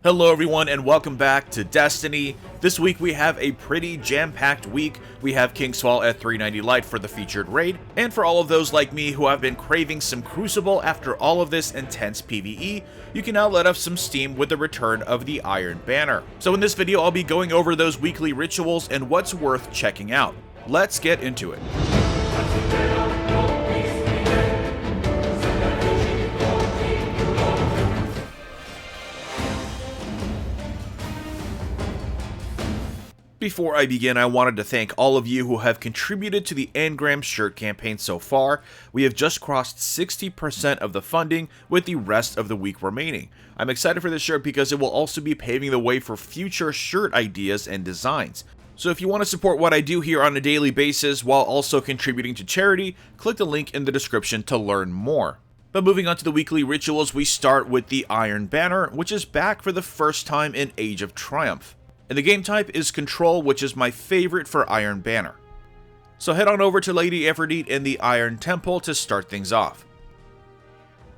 Hello everyone and welcome back to Destiny. This week we have a pretty jam-packed week. We have King's Fall at 390 Light for the featured raid, and for all of those like me who have been craving some Crucible after all of this intense PvE, you can now let off some steam with the return of the Iron Banner. So in this video I'll be going over those weekly rituals and what's worth checking out. Let's get into it. Before I begin, I wanted to thank all of you who have contributed to the ENGRAMS shirt campaign so far. We have just crossed 60% of the funding with the rest of the week remaining. I'm excited for this shirt because it will also be paving the way for future shirt ideas and designs. So if you want to support what I do here on a daily basis while also contributing to charity, click the link in the description to learn more. But moving on to the weekly rituals, we start with the Iron Banner, which is back for the first time in Age of Triumph. And the game type is Control, which is my favorite for Iron Banner. So head on over to Lady Aphrodite in the Iron Temple to start things off.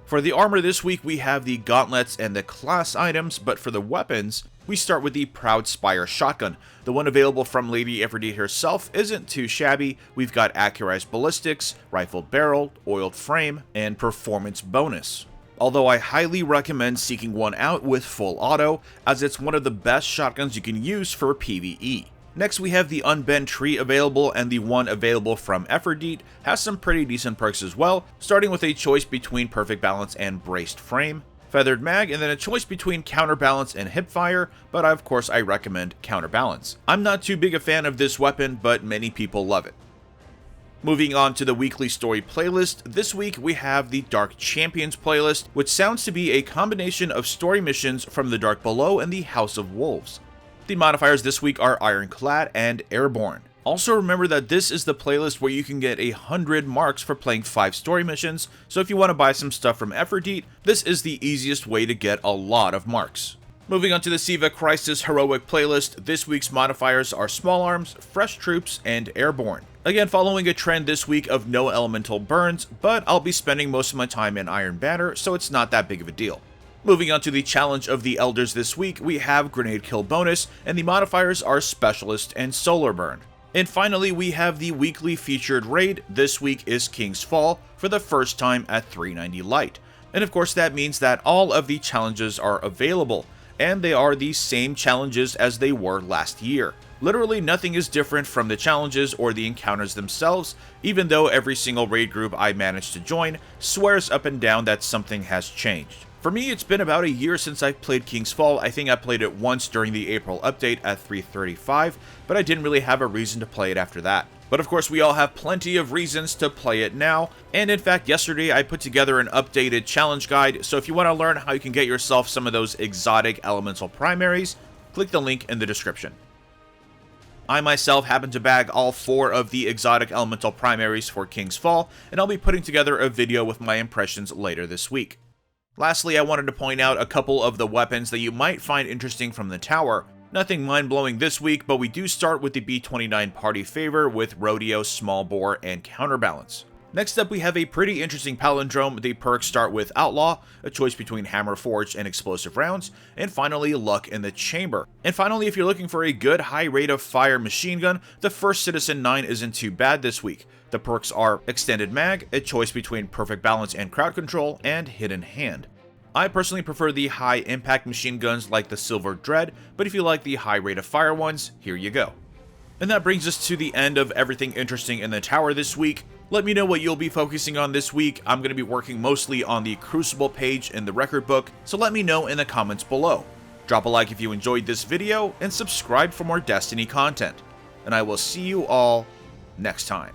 For the armor this week we have the gauntlets and the class items, but for the weapons, we start with the Proud Spire shotgun. The one available from Lady Aphrodite herself isn't too shabby. We've got accurized ballistics, rifled barrel, oiled frame, and performance bonus. Although I highly recommend seeking one out with full auto, as it's one of the best shotguns you can use for PvE. Next we have the Unbent Tree available, and the one available from Aphrodite has some pretty decent perks as well, starting with a choice between Perfect Balance and Braced Frame, Feathered Mag, and then a choice between Counterbalance and Hipfire, but of course I recommend Counterbalance. I'm not too big a fan of this weapon, but many people love it. Moving on to the weekly story playlist, this week we have the Dark Champions playlist, which sounds to be a combination of story missions from the Dark Below and the House of Wolves. The modifiers this week are Ironclad and Airborne. Also remember that this is the playlist where you can get 100 marks for playing 5 story missions, so if you want to buy some stuff from Aphrodite, this is the easiest way to get a lot of marks. Moving on to the Siva Crisis Heroic playlist, this week's modifiers are Small Arms, Fresh Troops, and Airborne. Again, following a trend this week of no elemental burns, but I'll be spending most of my time in Iron Banner, so it's not that big of a deal. Moving on to the Challenge of the Elders this week, we have Grenade Kill bonus, and the modifiers are Specialist and Solar Burn. And finally, we have the weekly featured raid. This week is King's Fall for the first time at 390 Light. And of course that means that all of the challenges are available, and they are the same challenges as they were last year. Literally nothing is different from the challenges or the encounters themselves, even though every single raid group I managed to join swears up and down that something has changed. For me, it's been about a year since I played King's Fall. I think I played it once during the April update at 335, but I didn't really have a reason to play it after that. But of course we all have plenty of reasons to play it now, and in fact yesterday I put together an updated challenge guide, so if you want to learn how you can get yourself some of those exotic elemental primaries, click the link in the description. I myself happen to bag all 4 of the exotic elemental primaries for King's Fall, and I'll be putting together a video with my impressions later this week. Lastly, I wanted to point out a couple of the weapons that you might find interesting from the tower. Nothing mind-blowing this week, but we do start with the B29 party favor with Rodeo, Small Bore, and Counterbalance. Next up, we have a pretty interesting palindrome. The perks start with Outlaw, a choice between Hammer Forge and Explosive Rounds, and finally Luck in the Chamber. And finally, if you're looking for a good high rate of fire machine gun, the First Citizen 9 isn't too bad this week. The perks are Extended Mag, a choice between Perfect Balance and Crowd Control, and Hidden Hand. I personally prefer the high impact machine guns like the Silver Dread, but if you like the high rate of fire ones, here you go. And that brings us to the end of everything interesting in the tower this week. Let me know what you'll be focusing on this week. I'm going to be working mostly on the Crucible page in the record book, so let me know in the comments below. Drop a like if you enjoyed this video, and subscribe for more Destiny content. And I will see you all next time.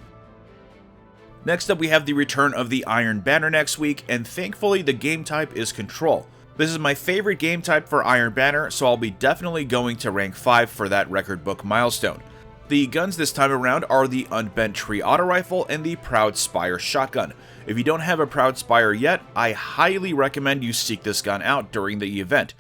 Next up we have the return of the Iron Banner next week, and thankfully the game type is Control. This is my favorite game type for Iron Banner, so I'll be definitely going to rank 5 for that record book milestone. The guns this time around are the Unbent Tree Auto Rifle and the Proud Spire Shotgun. If you don't have a Proud Spire yet, I highly recommend you seek this gun out during the event.